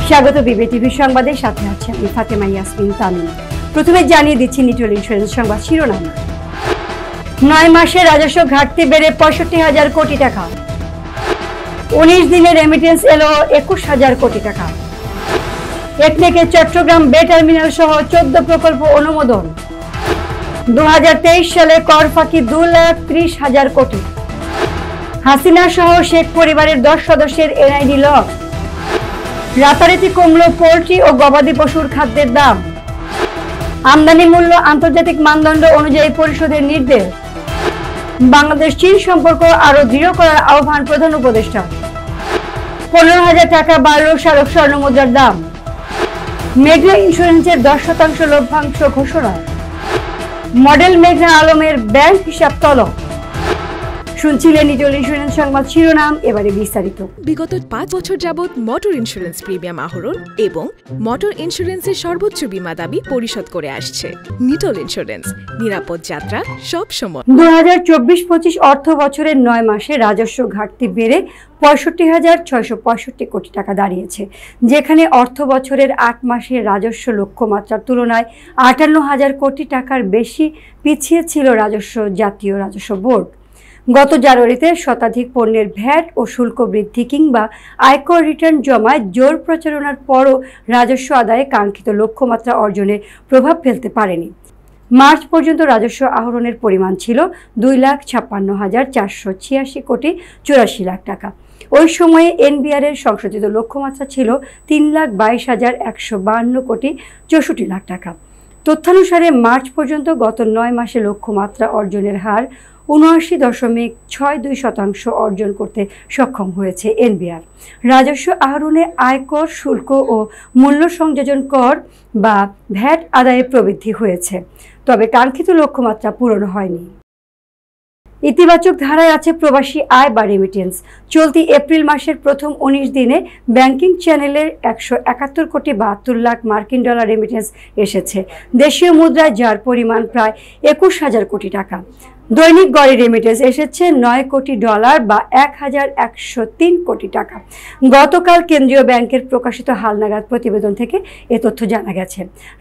স্বাগত বিবিটিভি সংবাদের সাথে আছে আমি ফাতেমা ইয়াসমিন তামিম। প্রথমে জানিয়ে দিচ্ছি নিটল ইন্স্যুরেন্স সংবাদ শিরোনাম। 9 মাসে রাজস্ব ঘাটতি বেড়ে 65,000 কোটি টাকা। 19 দিনে রেমিটেন্স এলো 21,000 কোটি টাকা। টেকনিকে চট্টগ্রাম বে টার্মিনাল সহ 14 প্রকল্প অনুমোদন। 2023 সালে কর ফাঁকি 2,30,000 কোটি। হাসিনা সহ শেখ পরিবারের 10 সদস্যের এনআইডি লক। রাতারাতি কমল পোল্ট্রি ও গবাদি পশুর খাদ্যের দাম। আমদানি মূল্য আন্তর্জাতিক মানদণ্ড অনুযায়ী পরিশোধের নির্দেশ। বাংলাদেশ চীন সম্পর্ক আরো দৃঢ় করার আহ্বান প্রধান উপদেষ্টা। 15,000 টাকা বাড়ল স্মারক স্বর্ণ মুদ্রার দাম। মেঘনা ইন্স্যুরেন্সের 10% লভ্যাংশ ঘোষণা। মডেল মেঘনা আলমের ব্যাংক হিসাব তলব। শুনছিলেন নিটল ইন্স্যুরেন্স সংবাদ শিরোনাম, এবারে বিস্তারিত। বিগত 5 বছর যাবৎ মোটর ইন্স্যুরেন্স প্রিমিয়াম আহরণ এবং মোটর ইন্স্যুরেন্সের সর্বোচ্চ বীমা দাবি পরিশোধ করে আসছে নিটল ইন্স্যুরেন্স। নিরাপদ যাত্রা সব সময়। 2024-25 অর্থ বছরের 9 মাসে রাজস্ব ঘাটতি বেড়ে 65,665 কোটি টাকা দাঁড়িয়েছে, যেখানে অর্থ বছরের 8 মাসের রাজস্ব লক্ষ্যমাত্রার তুলনায় 58,000 কোটি টাকার বেশি পিছিয়ে ছিল জাতীয় রাজস্ব বোর্ড। গত জানুয়ারিতে শতাধিক পণ্যের ভ্যাট ও শুল্ক বৃদ্ধি কিংবা আয়কর রিটার্ন জমায় জোর প্রচারণার পরও রাজস্ব আদায়ে কাঙ্ক্ষিত লক্ষ্যমাত্রা অর্জনে প্রভাব ফেলতে পারেনি। মার্চ পর্যন্ত রাজস্ব আহরণের পরিমাণ ছিল 2,56,486 কোটি 84 লাখ টাকা। ওই সময়ে এনবিআর এর সংশোধিত লক্ষ্যমাত্রা ছিল 3,22,152 কোটি 64 লাখ টাকা। তথ্যানুসারে মার্চ পর্যন্ত গত 9 মাসে লক্ষ্যমাত্রা অর্জনের হার 79.62% অর্জন করতে সক্ষম হয়েছে এনবিআর। রাজস্ব আহরণে আয়কর, শুল্ক ও মূল্য সংযোজন কর বা ভ্যাট আদায়ে প্রবৃদ্ধি হয়েছে, তবে কাঙ্ক্ষিত লক্ষ্যমাত্রা পূরণ হয়নি। ইতিবাচক ধারায় আছে প্রবাসী আয় বা রেমিটেন্স। চলতি এপ্রিল মাসের প্রথম 19 দিনে ব্যাংকিং চ্যানেলে 171 কোটি 72 লাখ মার্কিন ডলার রেমিটেন্স এসেছে দেশীয় মুদ্রায়, যার পরিমাণ প্রায় 21,000 কোটি টাকা। দৈনিক গড়ে রেমিটেন্স এসেছে 9 কোটি ডলার বা 1,103 কোটি টাকা। গতকাল কেন্দ্রীয় ব্যাংকের প্রকাশিত হালনাগাদ প্রতিবেদন থেকে এ তথ্য জানা গেছে।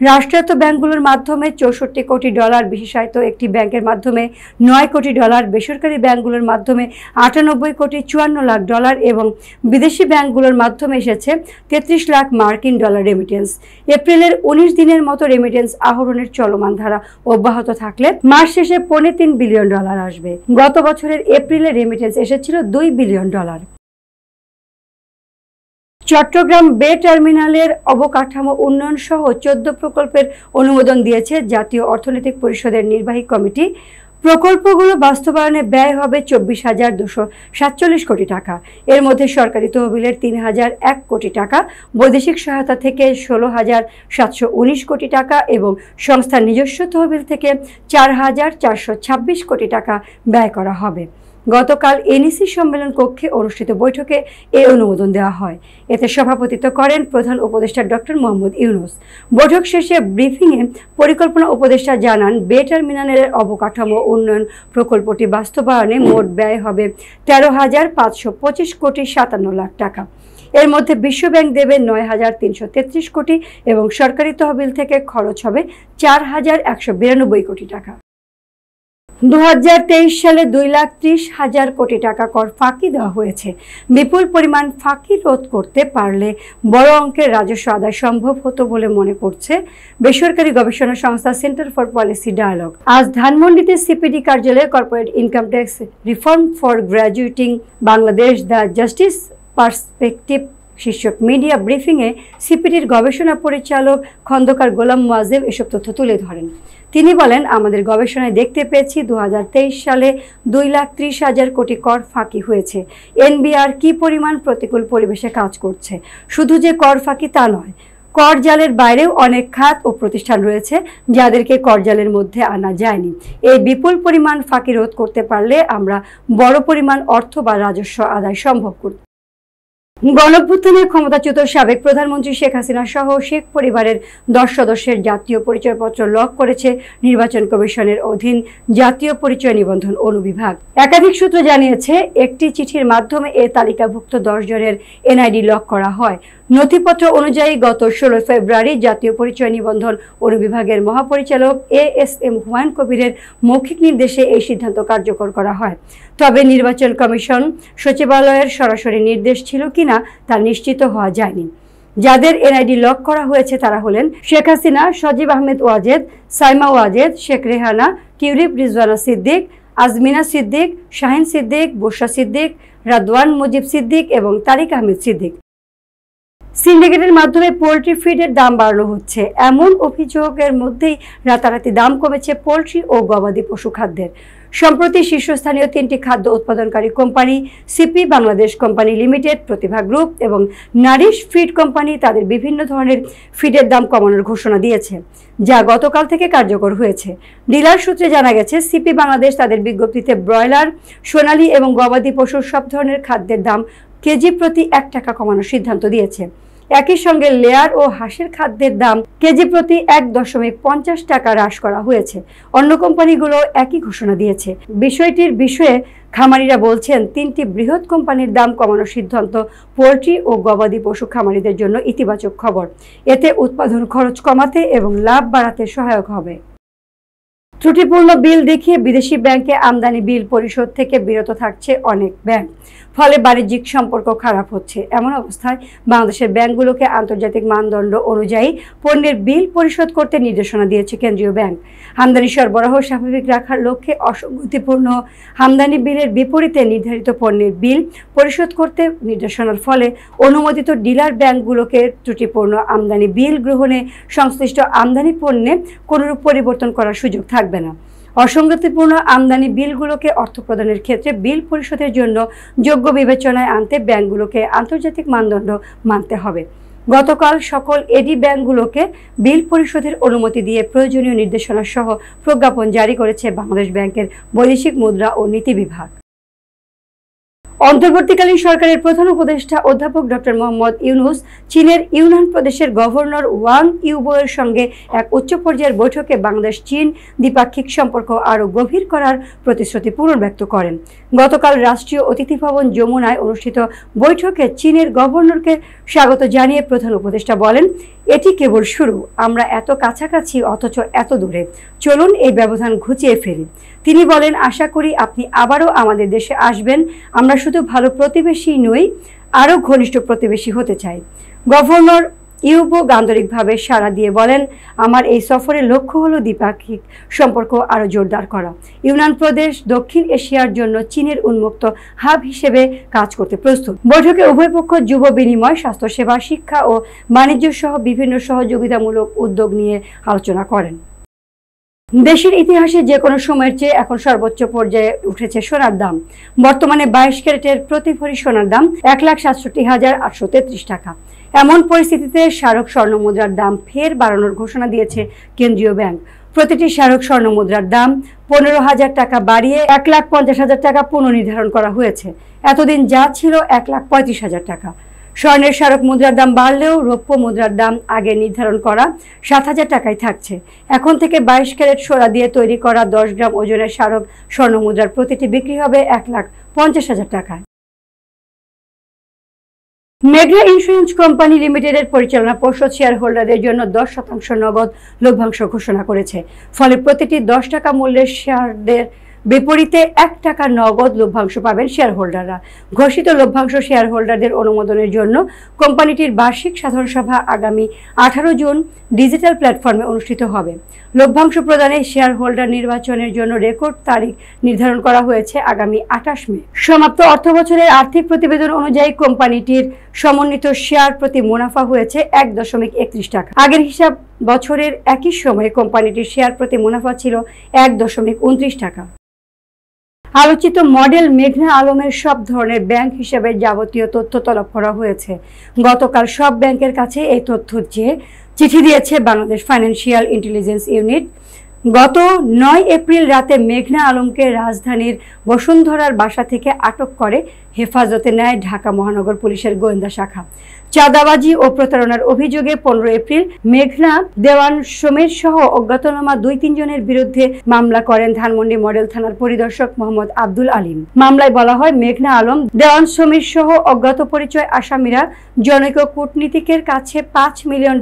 রাষ্ট্রায়ত্ত ব্যাংকগুলোর মাধ্যমে 64 কোটি ডলার, বিশেষায়িত একটি ব্যাংকের মাধ্যমে 9 কোটি ডলার, বেসরকারি ব্যাংকগুলোর মাধ্যমে 98 কোটি 54 লাখ ডলার এবং বিদেশি ব্যাংকগুলোর মাধ্যমে এসেছে 33 লাখ মার্কিন ডলার রেমিটেন্স। এপ্রিলের 19 দিনের মতো রেমিটেন্স আহরণের চলমান ধারা অব্যাহত থাকলে মাস শেষে 3 বিলিয়ন ডলার আসবে। গত বছরের এপ্রিলে রেমিটেন্স এসেছিল 2 বিলিয়ন ডলার। চট্টগ্রাম বে টার্মিনালের অবকাঠামো উন্নয়ন সহ 14 প্রকল্পের অনুমোদন দিয়েছে জাতীয় অর্থনৈতিক পরিষদের নির্বাহী কমিটি। প্রকল্পগুলো বাস্তবায়নে ব্যয় হবে 24,247 কোটি টাকা। এর মধ্যে সরকারি তহবিলের 3,001 কোটি টাকা, বৈদেশিক সহায়তা থেকে 16,719 কোটি টাকা এবং সংস্থার নিজস্ব তহবিল থেকে 4,426 কোটি টাকা ব্যয় করা হবে। গতকাল এনইসি সম্মেলন কক্ষে অনুষ্ঠিত বৈঠকে এই অনুমোদন দেওয়া হয়। এতে সভাপতিত্ব করেন প্রধান উপদেষ্টা ডক্টর মোহাম্মদ ইউনূস। বৈঠক শেষে ব্রিফিংয়ে পরিকল্পনা উপদেষ্টা জানান, বে টার্মিনালের অবকাঠামো উন্নয়ন প্রকল্পটি বাস্তবায়নে মোট ব্যয় হবে 13,525 কোটি 57 লাখ টাকা। এর মধ্যে বিশ্বব্যাংক দেবে 9,333 কোটি এবং সরকারি তহবিল থেকে খরচ হবে 4,192 কোটি টাকা। 2023 সালে 2,30,000 কোটি টাকা কর ফাঁকি দেওয়া হয়েছে। বিপুল পরিমাণ ফাঁকি রোধ করতে পারলে বড় অঙ্কের রাজস্ব আদায় সম্ভব হতো বলে মনে করছে বেসরকারি গবেষণা সংস্থা সেন্টার ফর পলিসি ডায়ালগ। আজ ধানমন্ডিতে সিপিডি কার্যালয়ে corporate income tax reform for graduating Bangladesh the justice perspective শীর্ষক মিডিয়া ব্রিফিংয়ে সিপিডির গবেষণা পরিচালক খন্দকার গোলাম মুয়াজ্জেম এসব তথ্য তুলে ধরেন। তিনি বলেন, আমাদের গবেষণায় দেখতে পেয়েছি 2023 সালে 2,30,000 কোটি কর ফাঁকি হয়েছে। এনবিআর কি পরিমাণ প্রতিকূল পরিবেশে কাজ করছে। শুধু যে কর ফাঁকি তা নয়, কর জালের বাইরেও অনেক খাত ও প্রতিষ্ঠান রয়েছে যাদেরকে কর জালের মধ্যে আনা যায়নি। এই বিপুল পরিমাণ ফাঁকি রোধ করতে পারলে আমরা বড় পরিমাণ অর্থ বা রাজস্ব আদায় সম্ভব করতে গণঅভ্যুত্থানে ক্ষমতাচ্যুত সাবেক প্রধানমন্ত্রী শেখ হাসিনা সহ শেখ পরিবারের 10 সদস্যের জাতীয় পরিচয়পত্র লক করেছে নির্বাচন কমিশনের অধীন জাতীয় পরিচয় নিবন্ধন অনুবিভাগ। একাধিক সূত্র জানিয়েছে, একটি চিঠির মাধ্যমে এ তালিকাভুক্ত 10 জনের এনআইডি লক করা হয়। নথিপত্র অনুযায়ী গত 16 ফেব্রুয়ারি জাতীয় পরিচয় নিবন্ধন অনুবিভাগের মহাপরিচালক ASM হুমায়ুন কবিরের মৌখিক নির্দেশে এই সিদ্ধান্ত কার্যকর করা হয়। তবে নির্বাচন কমিশন সচিবালয়ের সরাসরি নির্দেশ ছিল কিনা তা নিশ্চিত হওয়া যায়নি। যাদের এনআইডি লক করা হয়েছে তারা হলেন শেখ হাসিনা, সজীব আহমেদ ওয়াজেদ, সাইমা ওয়াজেদ, শেখ রেহানা, টিউলিপ রিজওয়ানা সিদ্দিক, আজমিনা সিদ্দিক, শাহিন সিদ্দিক, বুশরা সিদ্দিক, রাদওয়ান মুজিব সিদ্দিক এবং তারিক আহমেদ সিদ্দিক। সিন্ডিকেটের মাধ্যমে পোল্ট্রি ফিডের দাম বাড়ানো হচ্ছে, এমন অভিযোগের মধ্যেই রাতারাতি দাম কমেছে পোল্ট্রি ও গবাদি পশু খাদ্যের। সম্প্রতি শীর্ষস্থানীয় 3টি খাদ্য উৎপাদনকারী company CP Bangladesh company limited, Pratibha group এবং নারিশ ফিড কোম্পানি তাদের বিভিন্ন ধরনের ফিডের দাম কমানোর ঘোষণা দিয়েছে, যা গতকাল থেকে কার্যকর হয়েছে। ডিলার সূত্রে জানা গেছে, সিপি বাংলাদেশ তাদের বিজ্ঞপ্তিতে ব্রয়লার, সোনালী এবং গবাদি পশুর সব ধরনের খাদ্যের দাম কেজি প্রতি 1 টাকা কমানোর সিদ্ধান্ত দিয়েছে। একই সঙ্গে লেয়ার ও হাঁসের খাদ্যের দাম কেজি প্রতি 1.50 টাকা হ্রাস করা হয়েছে। অন্য কোম্পানিগুলো একই ঘোষণা দিয়েছে। বিষয়টির বিষয়ে খামারিরা বলছেন, 3টি বৃহৎ কোম্পানির দাম কমানোর সিদ্ধান্ত পোল্ট্রি ও গবাদি পশু খামারিদের জন্য ইতিবাচক খবর। এতে উৎপাদন খরচ কমাতে এবং লাভ বাড়াতে সহায়ক হবে। ত্রুটিপূর্ণ বিল দেখিয়ে বিদেশি ব্যাংকে আমদানি বিল পরিশোধ থেকে বিরত থাকছে অনেক ব্যাংক, ফলে বাণিজ্যিক সম্পর্ক খারাপ হচ্ছে। এমন অবস্থায় বাংলাদেশের ব্যাংকগুলোকে আন্তর্জাতিক মানদণ্ড অনুযায়ী পণ্যের বিল পরিশোধ করতে নির্দেশনা দিয়েছে কেন্দ্রীয় ব্যাংক। আমদানি সরবরাহ স্বাভাবিক রাখার লক্ষ্যে অসঙ্গতিপূর্ণ আমদানি বিলের বিপরীতে নির্ধারিত পণ্যের বিল পরিশোধ করতে নির্দেশনার ফলে অনুমোদিত ডিলার ব্যাংকগুলোকে ত্রুটিপূর্ণ আমদানি বিল গ্রহণে সংশ্লিষ্ট আমদানি পণ্যে কোনরূপ পরিবর্তন করার সুযোগ থাকবে না। অসঙ্গতিপূর্ণ আমদানি বিলগুলোকে অর্থ প্রদানের ক্ষেত্রে বিল পরিশোধের জন্য যোগ্য বিবেচনায় আনতে ব্যাংকগুলোকে আন্তর্জাতিক মানদণ্ড মানতে হবে। গতকাল সকল এডি ব্যাংকগুলোকে বিল পরিশোধের অনুমতি দিয়ে প্রয়োজনীয় নির্দেশনা সহ প্রজ্ঞাপন জারি করেছে বাংলাদেশ ব্যাংকের বৈদেশিক মুদ্রা ও নীতি বিভাগ। অন্তর্বর্তীকালীন সরকারের প্রধান উপদেষ্টা অধ্যাপক ডক্টর মোহাম্মদ ইউনূস চীনের ইউনান প্রদেশের গভর্নর ওয়াং ইউবোয়ের সঙ্গে এক উচ্চ পর্যায়ের বৈঠকে বাংলাদেশ চীন দ্বিপাক্ষিক সম্পর্ক আরও গভীর করার প্রতিশ্রুতি পুনর্ব্যক্ত করেন। গতকাল রাষ্ট্রীয় অতিথি ভবন যমুনায় অনুষ্ঠিত বৈঠকে চীনের গভর্নরকে স্বাগত জানিয়ে প্রধান উপদেষ্টা বলেন, এটি কেবল শুরু, আমরা এত কাছাকাছি অথচ এত দূরে, চলুন এই ব্যবধান ঘুচিয়ে ফেলি। তিনি বলেন, আশা করি আপনি আবারও আমাদের দেশে আসবেন। আমরা শুধু ভালো প্রতিবেশী নই, আরও ঘনিষ্ঠ প্রতিবেশী হতে চাই। গভর্নর ইউবো আন্তরিকভাবে সাড়া দিয়ে বলেন, আমার এই সফরের লক্ষ্য হলো দ্বিপাক্ষিক সম্পর্ক আরও জোরদার করা। ইউনান প্রদেশ দক্ষিণ এশিয়ার জন্য চীনের উন্মুক্ত হাব হিসেবে কাজ করতে প্রস্তুত। বৈঠকে উভয় পক্ষ যুব বিনিময়, স্বাস্থ্যসেবা, শিক্ষা ও বাণিজ্য সহ বিভিন্ন সহযোগিতামূলক উদ্যোগ নিয়ে আলোচনা করেন। দেশের ইতিহাসে যে কোনো সময়ের চেয়ে এখন সর্বোচ্চ পর্যায়ে উঠেছে সোনার দাম। বর্তমানে 22 ক্যারেটের প্রতি ভরি সোনার দাম 1,67,833 টাকা। এমন পরিস্থিতিতে স্মারক স্বর্ণ মুদ্রার দাম ফের বাড়ানোর ঘোষণা দিয়েছে কেন্দ্রীয় ব্যাংক। প্রতিটি স্মারক স্বর্ণ মুদ্রার দাম 15,000 টাকা বাড়িয়ে 1,50,000 টাকা পুনর্নির্ধারণ করা হয়েছে। এতদিন যা ছিল 1,35,000 টাকা। স্বর্ণের স্মারক মুদ্রার দাম বাড়লেও রৌপ্য মুদ্রার দাম আগে নির্ধারণ করা 7,000 টাকায় থাকছে। এখন থেকে 22 ক্যারেট সোনা দিয়ে তৈরি করা 10 গ্রাম ওজনের স্মারক স্বর্ণ মুদ্রার প্রতিটি বিক্রি হবে 1,50,000 টাকায়। মেঘনা ইন্স্যুরেন্স কোম্পানি লিমিটেডের পরিচালনা পর্ষদ শেয়ার হোল্ডারদের জন্য 10% নগদ লভ্যাংশ ঘোষণা করেছে। ফলে প্রতিটি 10 টাকা মূল্যের শেয়ারদের বিপরীতে 1 টাকা নগদ লভ্যাংশ পাবেন শেয়ার হোল্ডাররা। ঘোষিত লভ্যাংশ শেয়ার হোল্ডারদের অনুমোদনের জন্য কোম্পানিটির বার্ষিক সাধারণ সভা আগামী 18 জুন ডিজিটাল প্ল্যাটফর্মে অনুষ্ঠিত হবে। লভ্যাংশ প্রদানে শেয়ার হোল্ডার নির্বাচনের জন্য রেকর্ড তারিখ নির্ধারণ করা হয়েছে আগামী 28 মে। সমাপ্ত অর্থবছরের আর্থিক প্রতিবেদন অনুযায়ী কোম্পানিটির সমন্বিত শেয়ার প্রতি মুনাফা হয়েছে 1.31 টাকা। আগের হিসাব বছরের একই সময়ে কোম্পানিটির শেয়ার প্রতি মুনাফা ছিল 1.29 টাকা। আলোচিত মডেল মেঘনা আলমের সব ধরনের ব্যাংক হিসাবে যাবতীয় তথ্য তলব করা হয়েছে। গতকাল সব ব্যাংকের কাছে এই তথ্য চেয়ে চিঠি দিয়েছে বাংলাদেশ ফাইন্যান্সিয়াল ইন্টেলিজেন্স ইউনিট। গত 9 এপ্রিল রাতে মেঘনা আলমকে রাজধানীর বসুন্ধরার বাসা থেকে আটক করে হেফাজতে নেয় ঢাকা মহানগর পুলিশের গোয়েন্দা শাখা। চাঁদাবাজি ও প্রতারণার অভিযোগে 15 এপ্রিল মেঘনা, দেওয়ান সমীর সহ অজ্ঞাতনামা 2-3 জনের বিরুদ্ধে মামলা করেন ধানমন্ডি মডেল থানার পরিদর্শক মোহাম্মদ আব্দুল আলিম। মামলায় বলা হয়, মেঘনা আলম, দেওয়ান সমীর সহ অজ্ঞাত পরিচয় আসামিরা জনৈক কূটনীতিকের কাছে $5 মিলিয়ন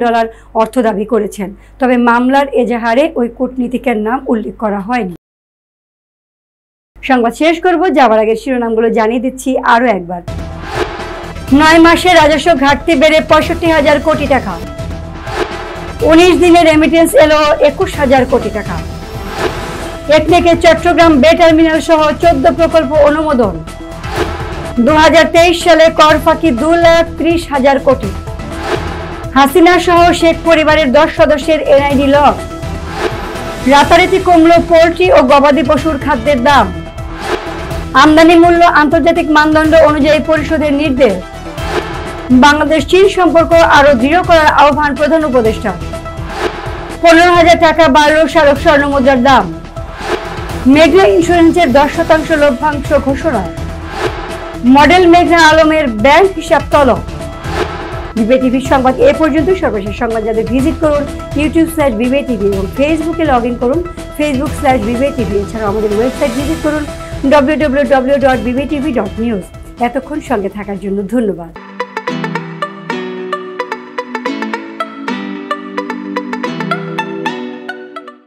অর্থ দাবি করেছেন। তবে মামলার এজাহারে ওই কূটনীতিকের নাম উল্লেখ করা হয়নি। সংবাদ শেষ করব, যাওয়ার আগে শিরোনামগুলো জানিয়ে দিচ্ছি আরো একবার। 9 মাসে রাজস্ব ঘাটতি বেড়ে 65,000 কোটি টাকা। 19 দিনে রেমিটেন্স এলো 21,000 কোটি টাকা। টেকনিকে চট্টগ্রাম বে টার্মিনাল সহ 14 প্রকল্প অনুমোদন। 2023 সালে কর ফাঁকি 2,30,000 কোটি। হাসিনা সহ শেখ পরিবারের 10 সদস্যের এনআইডি লক। রাতারাতি কমল পোল্ট্রি ও গবাদি পশুর খাদ্যের দাম। আমদানি মূল্য আন্তর্জাতিক মানদণ্ড অনুযায়ী পরিশোধের নির্দেশ। বাংলাদেশ চীন সম্পর্ক আরো দৃঢ় করার আহ্বান প্রধান উপদেষ্টা। 15,000 টাকা বাড়ল স্মারক স্বর্ণ মুদ্রার দাম। মেঘনা ইন্স্যুরেন্সের 10% লভ্যাংশ ঘোষণা। মডেল মেঘনা আলমের ব্যাংক হিসাব তলব। বিবে টিভির সংবাদ এ পর্যন্ত। সর্বশেষ সংবাদ জানতে ভিজিট করুন youtube/বিবে টিভি এবং ফেসবুকে লগ ইন করুন facebook/বিবে টিভি। এছাড়াও আমাদের ওয়েবসাইট ভিজিট করুন www.bbtv.news। এতক্ষণ সঙ্গে থাকার জন্য ধন্যবাদ।